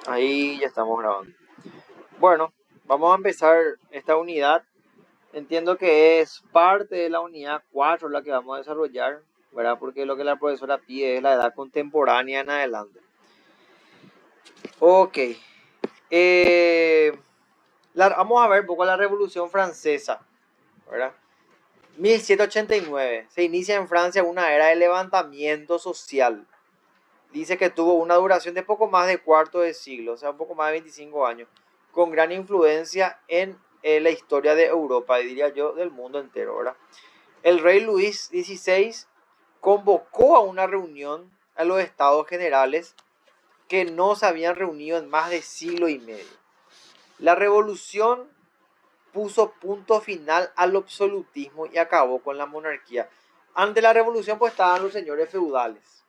Ahí ya estamos grabando. Bueno, vamos a empezar esta unidad. Entiendo que es parte de la unidad 4 la que vamos a desarrollar, ¿verdad? Porque lo que la profesora pide es la edad contemporánea en adelante. Ok. Vamos a ver un poco la Revolución Francesa, ¿verdad? 1789. Se inicia en Francia una era de levantamiento social. Dice que tuvo una duración de poco más de cuarto de siglo, o sea, un poco más de 25 años, con gran influencia en la historia de Europa y diría yo del mundo entero, ¿verdad? El rey Luis XVI convocó a una reunión a los estados generales que no se habían reunido en más de siglo y medio. La revolución puso punto final al absolutismo y acabó con la monarquía. Ante la revolución pues estaban los señores feudales.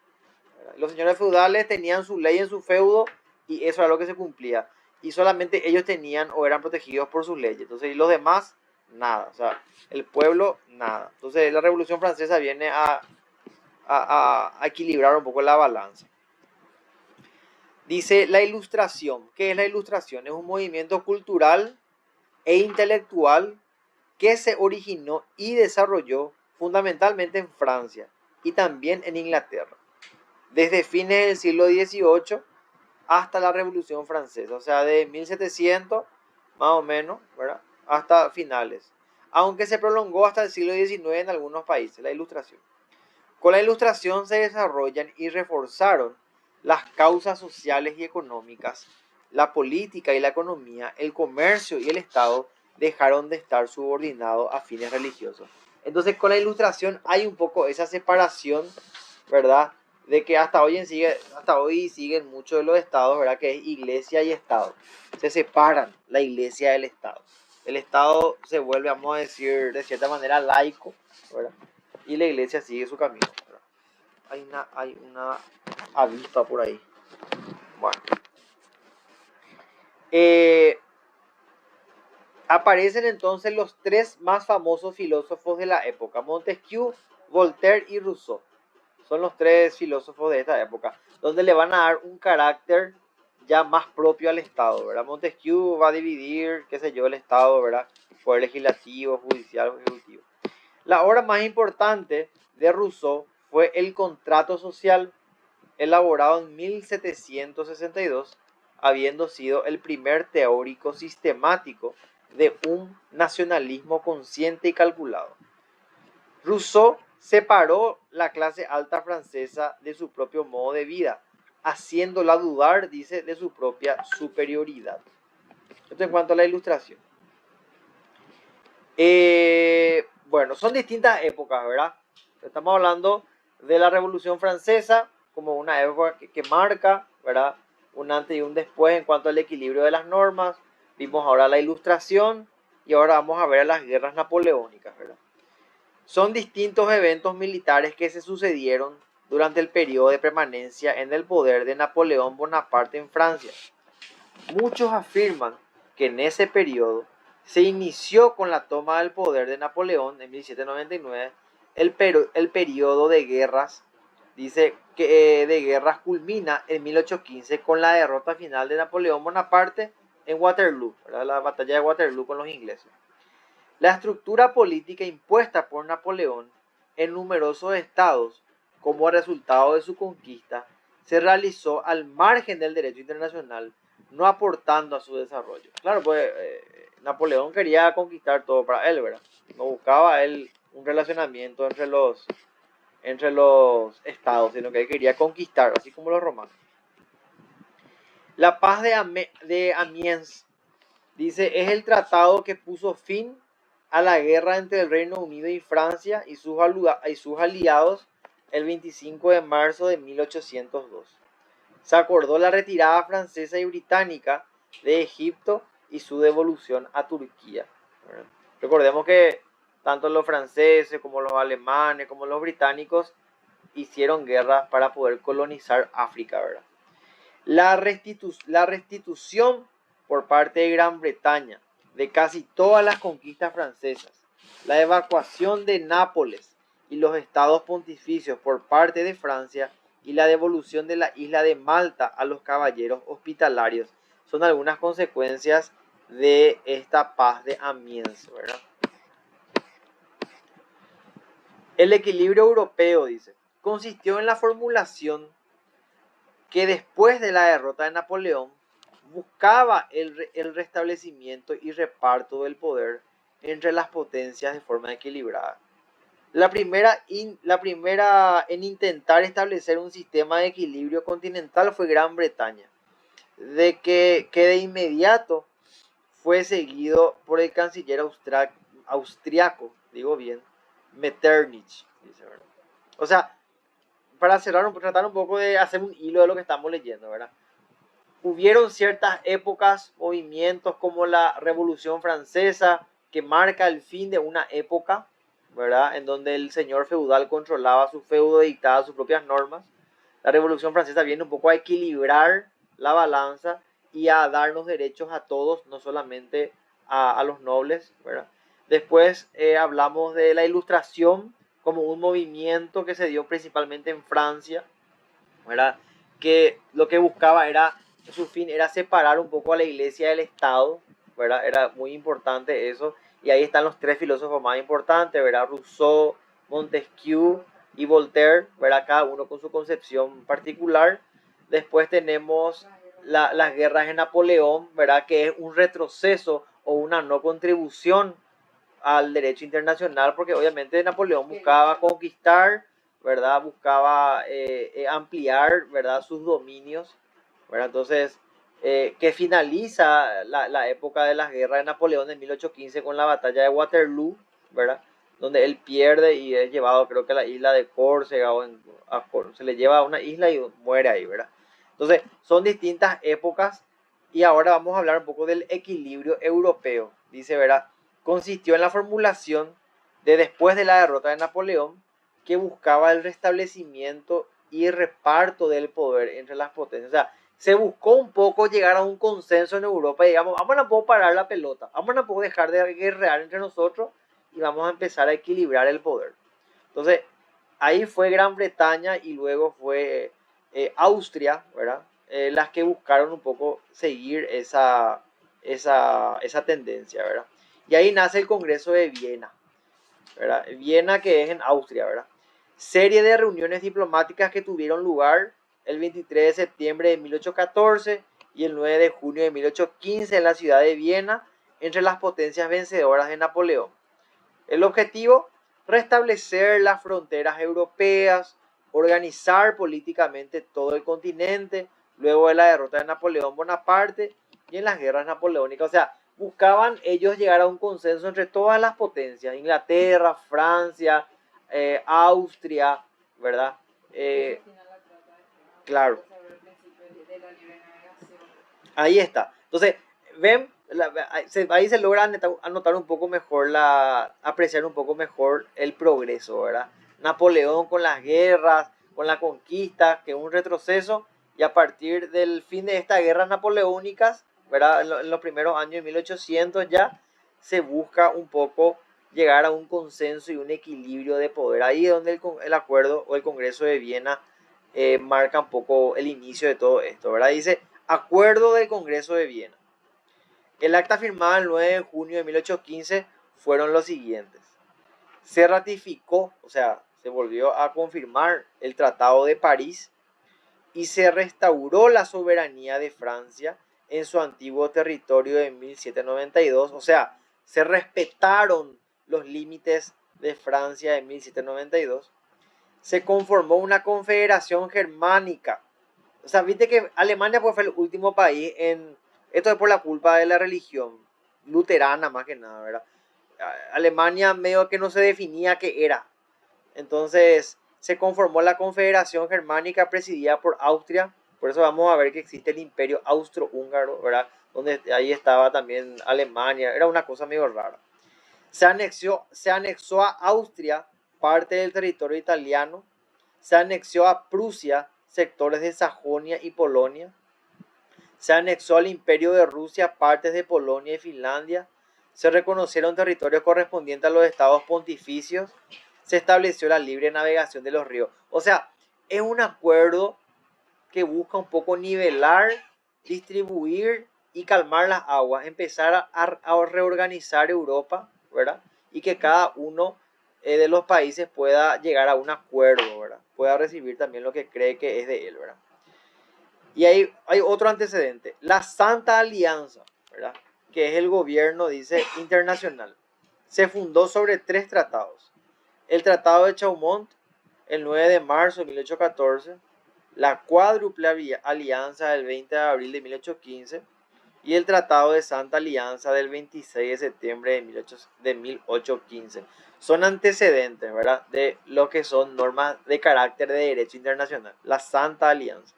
Los señores feudales tenían su ley en su feudo y eso era lo que se cumplía. Y solamente ellos tenían o eran protegidos por sus leyes. Entonces, y los demás, nada. O sea, el pueblo, nada. Entonces, la Revolución Francesa viene a equilibrar un poco la balanza. Dice la Ilustración. ¿Qué es la Ilustración? Es un movimiento cultural e intelectual que se originó y desarrolló fundamentalmente en Francia y también en Inglaterra, desde fines del siglo XVIII hasta la Revolución Francesa, o sea, de 1700 más o menos, ¿verdad? Hasta finales, aunque se prolongó hasta el siglo XIX en algunos países, la Ilustración. Con la Ilustración se desarrollan y reforzaron las causas sociales y económicas, la política y la economía, el comercio y el Estado dejaron de estar subordinados a fines religiosos. Entonces con la Ilustración hay un poco esa separación, ¿verdad? De que hasta hoy siguen muchos de los estados, ¿verdad? Que es iglesia y Estado. Se separan la iglesia del Estado. El Estado se vuelve, vamos a decir, de cierta manera laico, ¿verdad? Y la iglesia sigue su camino, ¿verdad? Hay una avispa por ahí. Bueno. Eh, Aparecen entonces los tres más famosos filósofos de la época: Montesquieu, Voltaire y Rousseau. Son los tres filósofos de esta época, donde le van a dar un carácter ya más propio al Estado, ¿verdad? Montesquieu va a dividir, qué sé yo, el Estado, ¿verdad? Poder legislativo, judicial, ejecutivo. La obra más importante de Rousseau fue El Contrato Social, elaborado en 1762, habiendo sido el primer teórico sistemático de un nacionalismo consciente y calculado. Rousseau separó la clase alta francesa de su propio modo de vida, haciéndola dudar, dice, de su propia superioridad. Esto en cuanto a la Ilustración. Bueno, son distintas épocas, ¿verdad? Estamos hablando de la Revolución Francesa como una época que marca, ¿verdad? Un antes y un después en cuanto al equilibrio de las normas. Vimos ahora la Ilustración y ahora vamos a ver las guerras napoleónicas, ¿verdad? Son distintos eventos militares que se sucedieron durante el periodo de permanencia en el poder de Napoleón Bonaparte en Francia. Muchos afirman que en ese periodo se inició con la toma del poder de Napoleón en 1799 el periodo de guerras. Dice que de guerras culmina en 1815 con la derrota final de Napoleón Bonaparte en Waterloo, ¿verdad? La batalla de Waterloo con los ingleses. La estructura política impuesta por Napoleón en numerosos estados como resultado de su conquista se realizó al margen del derecho internacional, no aportando a su desarrollo. Claro, pues Napoleón quería conquistar todo para él, ¿verdad? No buscaba él un relacionamiento entre los estados, sino que él quería conquistar, así como los romanos. La paz de Amiens, dice, es el tratado que puso fin a la guerra entre el Reino Unido y Francia y sus aliados el 25 de marzo de 1802. Se acordó la retirada francesa y británica de Egipto y su devolución a Turquía. Recordemos que tanto los franceses como los alemanes como los británicos hicieron guerras para poder colonizar África, ¿verdad? La restitución por parte de Gran Bretaña de casi todas las conquistas francesas, la evacuación de Nápoles y los estados pontificios por parte de Francia y la devolución de la isla de Malta a los caballeros hospitalarios son algunas consecuencias de esta paz de Amiens, ¿verdad? El equilibrio europeo, dice, consistió en la formulación que después de la derrota de Napoleón buscaba el restablecimiento y reparto del poder entre las potencias de forma equilibrada. La primera en intentar establecer un sistema de equilibrio continental fue Gran Bretaña, que de inmediato fue seguido por el canciller austriaco, digo bien, Metternich. O sea, para tratar un poco de hacer un hilo de lo que estamos leyendo, ¿verdad? Hubieron ciertas épocas, movimientos como la Revolución Francesa, que marca el fin de una época, ¿verdad? En donde el señor feudal controlaba su feudo y dictaba sus propias normas. La Revolución Francesa viene un poco a equilibrar la balanza y a darnos derechos a todos, no solamente a los nobles, ¿verdad? Después hablamos de la Ilustración como un movimiento que se dio principalmente en Francia, ¿verdad? Que lo que buscaba era, su fin era separar un poco a la iglesia del Estado, ¿verdad? Era muy importante eso. Y ahí están los tres filósofos más importantes, ¿verdad? Rousseau, Montesquieu y Voltaire, ¿verdad? Cada uno con su concepción particular. Después tenemos las guerras de Napoleón, ¿verdad? Que es un retroceso o una no contribución al derecho internacional, porque obviamente Napoleón buscaba conquistar, ¿verdad? Buscaba ampliar, ¿verdad? Sus dominios, ¿verdad? Entonces, que finaliza la época de las guerras de Napoleón en 1815 con la batalla de Waterloo, ¿verdad? Donde él pierde y es llevado, creo que a la isla de Córcega, se le lleva a una isla y muere ahí, ¿verdad? Entonces, son distintas épocas y ahora vamos a hablar un poco del equilibrio europeo. Dice, ¿verdad? Consistió en la formulación de después de la derrota de Napoleón, que buscaba el restablecimiento y reparto del poder entre las potencias. O sea, se buscó un poco llegar a un consenso en Europa y digamos, vamos a poder parar la pelota, vamos a poder dejar de guerrear entre nosotros y vamos a empezar a equilibrar el poder. Entonces, ahí fue Gran Bretaña y luego fue Austria, ¿verdad? Las que buscaron un poco seguir esa tendencia, ¿verdad? Y ahí nace el Congreso de Viena, ¿verdad? Viena, que es en Austria, ¿verdad? Serie de reuniones diplomáticas que tuvieron lugar el 23 de septiembre de 1814 y el 9 de junio de 1815 en la ciudad de Viena, entre las potencias vencedoras de Napoleón. El objetivo, restablecer las fronteras europeas, organizar políticamente todo el continente, luego de la derrota de Napoleón Bonaparte y en las guerras napoleónicas. O sea, buscaban ellos llegar a un consenso entre todas las potencias, Inglaterra, Francia, Austria, ¿verdad? Claro. Ahí está. Entonces, ven, ahí se logra anotar un poco mejor, apreciar un poco mejor el progreso, ¿verdad? Napoleón con las guerras, con la conquista, que es un retroceso, y a partir del fin de estas guerras napoleónicas, ¿verdad? En los primeros años de 1800 ya se busca un poco llegar a un consenso y un equilibrio de poder. Ahí es donde el acuerdo o el Congreso de Viena marca un poco el inicio de todo esto, ¿verdad? Dice, acuerdo del Congreso de Viena. El acta firmada el 9 de junio de 1815 fueron los siguientes. Se ratificó, o sea, se volvió a confirmar el Tratado de París y se restauró la soberanía de Francia en su antiguo territorio de 1792. O sea, se respetaron los límites de Francia de 1792. Se conformó una confederación germánica. O sea, viste que Alemania fue el último país en... Esto es por la culpa de la religión luterana más que nada, ¿verdad? Alemania medio que no se definía qué era. Entonces se conformó la Confederación Germánica presidida por Austria. Por eso vamos a ver que existe el Imperio Austrohúngaro, ¿verdad? Donde ahí estaba también Alemania. Era una cosa medio rara. Se anexó a Austria parte del territorio italiano. Se anexó a Prusia sectores de Sajonia y Polonia. Se anexó al Imperio de Rusia partes de Polonia y Finlandia. Se reconocieron territorios correspondientes a los estados pontificios. Se estableció la libre navegación de los ríos. O sea, es un acuerdo que busca un poco nivelar, distribuir y calmar las aguas, empezar a reorganizar Europa, ¿verdad? Y que cada uno de los países pueda llegar a un acuerdo, ¿verdad? Pueda recibir también lo que cree que es de él, ¿verdad? Y hay otro antecedente, la Santa Alianza, ¿verdad? Que es el gobierno, dice, internacional. Se fundó sobre 3 tratados. El Tratado de Chaumont, el 9 de marzo de 1814, la Cuádruple Alianza del 20 de abril de 1815 y el Tratado de Santa Alianza del 26 de septiembre de 1815. Son antecedentes, ¿verdad?, de lo que son normas de carácter de derecho internacional. La Santa Alianza.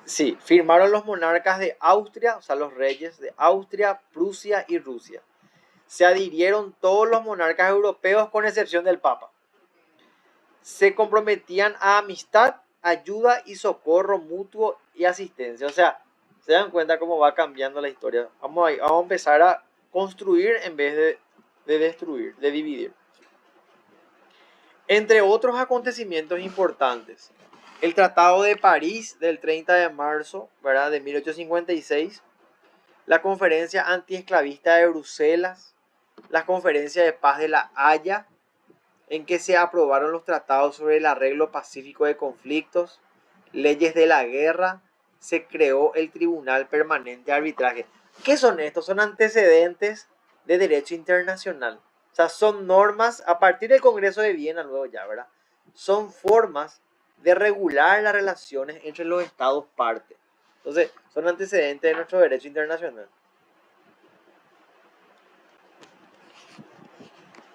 Sí, firmaron los monarcas de Austria, o sea, los reyes de Austria, Prusia y Rusia. Se adhirieron todos los monarcas europeos con excepción del Papa. Se comprometían a amistad, ayuda y socorro mutuo y asistencia. O sea, se dan cuenta cómo va cambiando la historia. Vamos a empezar a construir en vez de destruir, de dividir. Entre otros acontecimientos importantes, el Tratado de París del 30 de marzo, ¿verdad?, de 1856, la Conferencia Antiesclavista de Bruselas, la Conferencia de Paz de La Haya, en que se aprobaron los tratados sobre el arreglo pacífico de conflictos, leyes de la guerra, se creó el Tribunal Permanente de Arbitraje. ¿Qué son estos? Son antecedentes de derecho internacional. O sea, son normas a partir del Congreso de Viena, luego ya, ¿verdad? Son formas de regular las relaciones entre los estados partes. Entonces, son antecedentes de nuestro derecho internacional.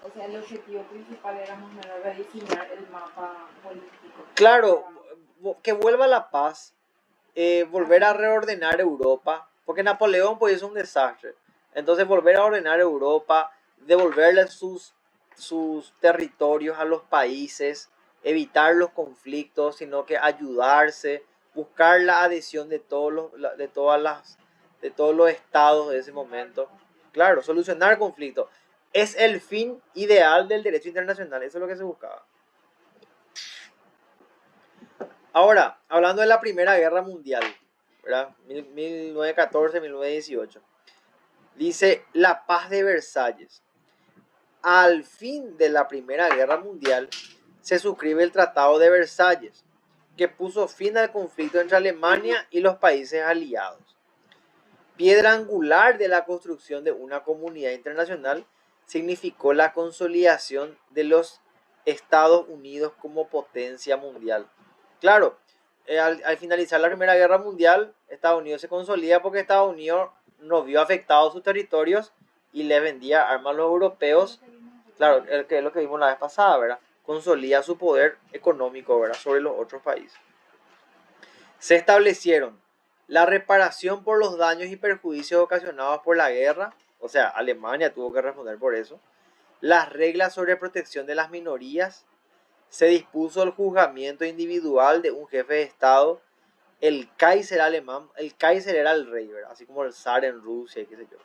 O sea, el objetivo principal era más o menos rediseñar el mapa político. Claro, que vuelva la paz, volver a reordenar Europa, porque Napoleón pues hizo un desastre. Entonces volver a ordenar Europa, devolverle sus territorios a los países, evitar los conflictos, sino que ayudarse, buscar la adhesión de todos los estados de ese momento. Claro, solucionar conflictos. Es el fin ideal del derecho internacional, eso es lo que se buscaba. Ahora, hablando de la Primera Guerra Mundial, ¿verdad? 1914-1918. Dice la paz de Versalles. Al fin de la Primera Guerra Mundial se suscribe el Tratado de Versalles, que puso fin al conflicto entre Alemania y los países aliados. Piedra angular de la construcción de una comunidad internacional, significó la consolidación de los Estados Unidos como potencia mundial. Claro, al finalizar la Primera Guerra Mundial, Estados Unidos se consolida porque Estados Unidos no vio afectados sus territorios y le vendía armas a los europeos. Claro, que es lo que vimos la vez pasada, ¿verdad? Consolida su poder económico, ¿verdad?, sobre los otros países. Se establecieron la reparación por los daños y perjuicios ocasionados por la guerra, o sea, Alemania tuvo que responder por eso. Las reglas sobre protección de las minorías. Se dispuso el juzgamiento individual de un jefe de Estado, el Kaiser alemán. El Kaiser era el rey, ¿verdad?, así como el zar en Rusia y qué sé yo,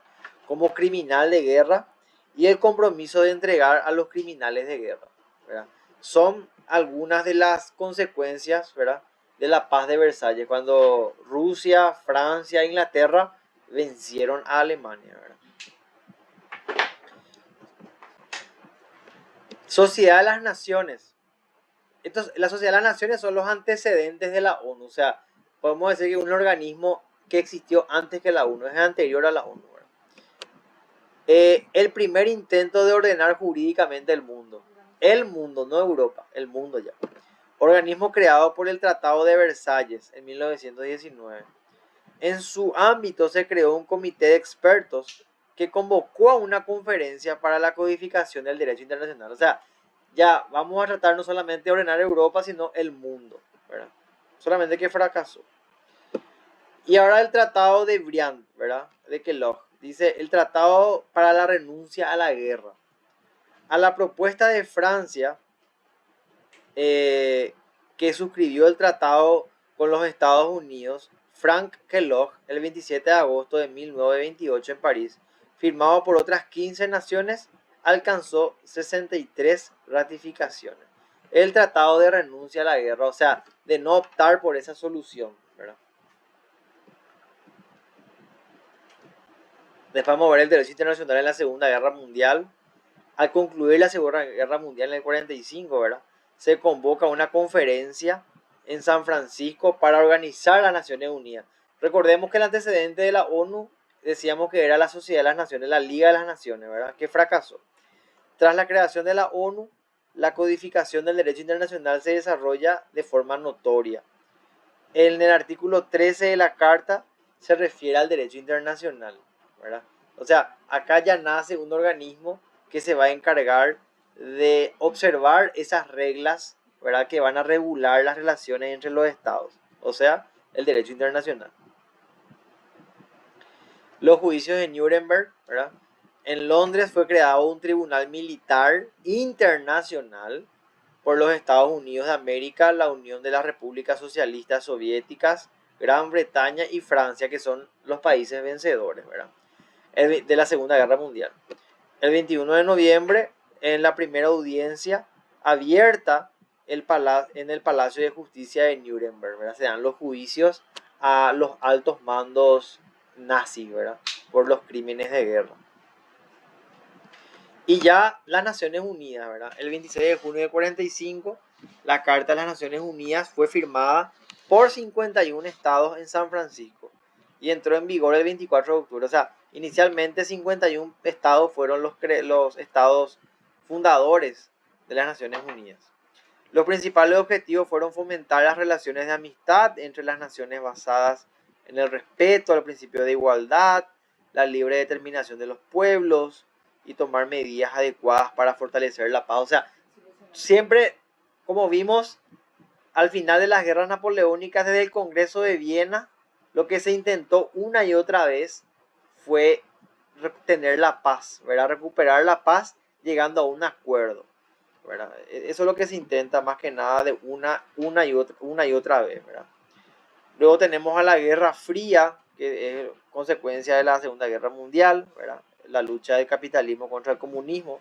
como criminal de guerra, y el compromiso de entregar a los criminales de guerra, ¿verdad? Son algunas de las consecuencias, ¿verdad?, de la paz de Versalles, cuando Rusia, Francia e Inglaterra vencieron a Alemania, ¿verdad? Sociedad de las Naciones. Entonces, la Sociedad de las Naciones son los antecedentes de la ONU. O sea, podemos decir que es un organismo que existió antes que la ONU, es anterior a la ONU. El primer intento de ordenar jurídicamente el mundo. El mundo, no Europa, el mundo ya. Organismo creado por el Tratado de Versalles en 1919. En su ámbito se creó un comité de expertos que convocó a una conferencia para la codificación del derecho internacional. O sea, ya vamos a tratar no solamente de ordenar Europa, sino el mundo, ¿verdad? Solamente que fracasó. Y ahora el Tratado de Briand, ¿verdad?, de Kellogg. Dice el Tratado para la renuncia a la guerra. A la propuesta de Francia, que suscribió el tratado con los Estados Unidos, Frank Kellogg, el 27 de agosto de 1928 en París, firmado por otras 15 naciones, alcanzó 63 ratificaciones. El tratado de renuncia a la guerra, o sea, de no optar por esa solución, ¿verdad? Después vamos a ver el derecho internacional en la Segunda Guerra Mundial. Al concluir la Segunda Guerra Mundial en el 45, ¿verdad? Se convoca una conferencia en San Francisco para organizar las Naciones Unidas. Recordemos que el antecedente de la ONU decíamos que era la Sociedad de las Naciones, la Liga de las Naciones, ¿verdad? Que fracasó. Tras la creación de la ONU, la codificación del derecho internacional se desarrolla de forma notoria. En el artículo 13 de la Carta se refiere al derecho internacional, ¿verdad? O sea, acá ya nace un organismo que se va a encargar de observar esas reglas, ¿verdad? Que van a regular las relaciones entre los estados, o sea, el derecho internacional. Los juicios de Nuremberg, ¿verdad? En Londres fue creado un tribunal militar internacional por los Estados Unidos de América, la Unión de las Repúblicas Socialistas Soviéticas, Gran Bretaña y Francia, que son los países vencedores, ¿verdad? De la Segunda Guerra Mundial. El 21 de noviembre, en la primera audiencia abierta en el Palacio de Justicia de Nuremberg, ¿verdad? Se dan los juicios a los altos mandos nazis, ¿verdad? Por los crímenes de guerra. Y ya las Naciones Unidas, ¿verdad? El 26 de junio de 45, la Carta de las Naciones Unidas fue firmada por 51 estados en San Francisco y entró en vigor el 24 de octubre. O sea, inicialmente 51 estados fueron los estados fundadores de las Naciones Unidas. Los principales objetivos fueron fomentar las relaciones de amistad entre las naciones basadas en el respeto al principio de igualdad, la libre determinación de los pueblos y tomar medidas adecuadas para fortalecer la paz. O sea, siempre, como vimos, al final de las guerras napoleónicas desde el Congreso de Viena, lo que se intentó una y otra vez fue tener la paz, ¿verdad? Recuperar la paz llegando a un acuerdo, ¿verdad? Eso es lo que se intenta más que nada de una y otra vez, ¿verdad? Luego tenemos a la Guerra Fría, que es consecuencia de la Segunda Guerra Mundial, ¿verdad? La lucha del capitalismo contra el comunismo.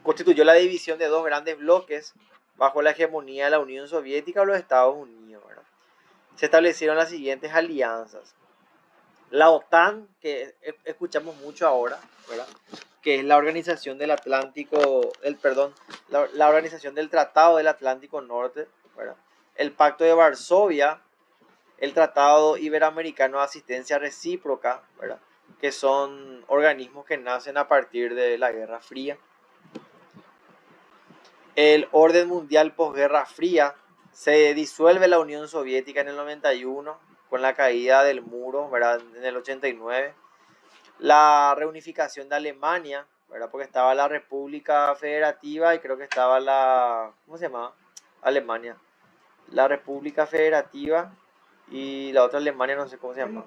Constituyó la división de dos grandes bloques bajo la hegemonía de la Unión Soviética o los Estados Unidos, ¿verdad? Se establecieron las siguientes alianzas. La OTAN, que escuchamos mucho ahora, ¿verdad? Que es la organización del Atlántico, la organización del Tratado del Atlántico Norte, ¿verdad? El Pacto de Varsovia, el Tratado Iberoamericano de Asistencia Recíproca, ¿verdad? Que son organismos que nacen a partir de la Guerra Fría. El orden mundial posguerra fría, se disuelve la Unión Soviética en el 91 con la caída del muro, ¿verdad? En el 89. La reunificación de Alemania, ¿verdad? Porque estaba la República Federativa y creo que estaba ¿cómo se llama? Alemania. La República Federativa y la otra Alemania, no sé cómo se llama.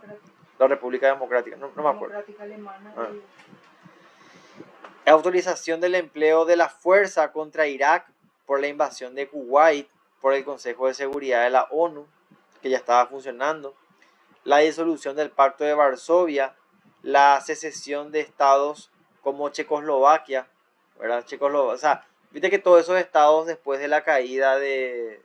La República Democrática, no me acuerdo. Democrática Alemana. Autorización del empleo de la fuerza contra Irak por la invasión de Kuwait por el Consejo de Seguridad de la ONU, que ya estaba funcionando. La disolución del Pacto de Varsovia, la secesión de estados como Checoslovaquia, ¿verdad? O sea, viste que todos esos estados después de la caída de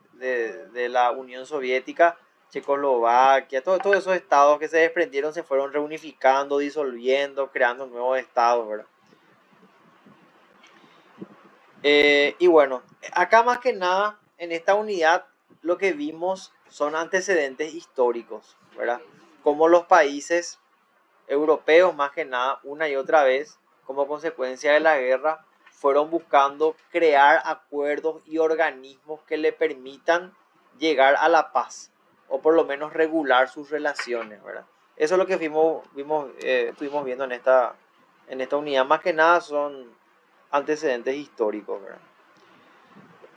la Unión Soviética, Checoslovaquia, todos esos estados que se desprendieron se fueron reunificando, disolviendo, creando nuevos estados, ¿verdad? Y bueno, acá más que nada, en esta unidad, lo que vimos son antecedentes históricos, ¿verdad? Como los países europeos, más que nada, una y otra vez, como consecuencia de la guerra, fueron buscando crear acuerdos y organismos que le permitan llegar a la paz, o por lo menos regular sus relaciones, ¿verdad? Eso es lo que estuvimos viendo en esta unidad. Más que nada son antecedentes históricos, ¿verdad?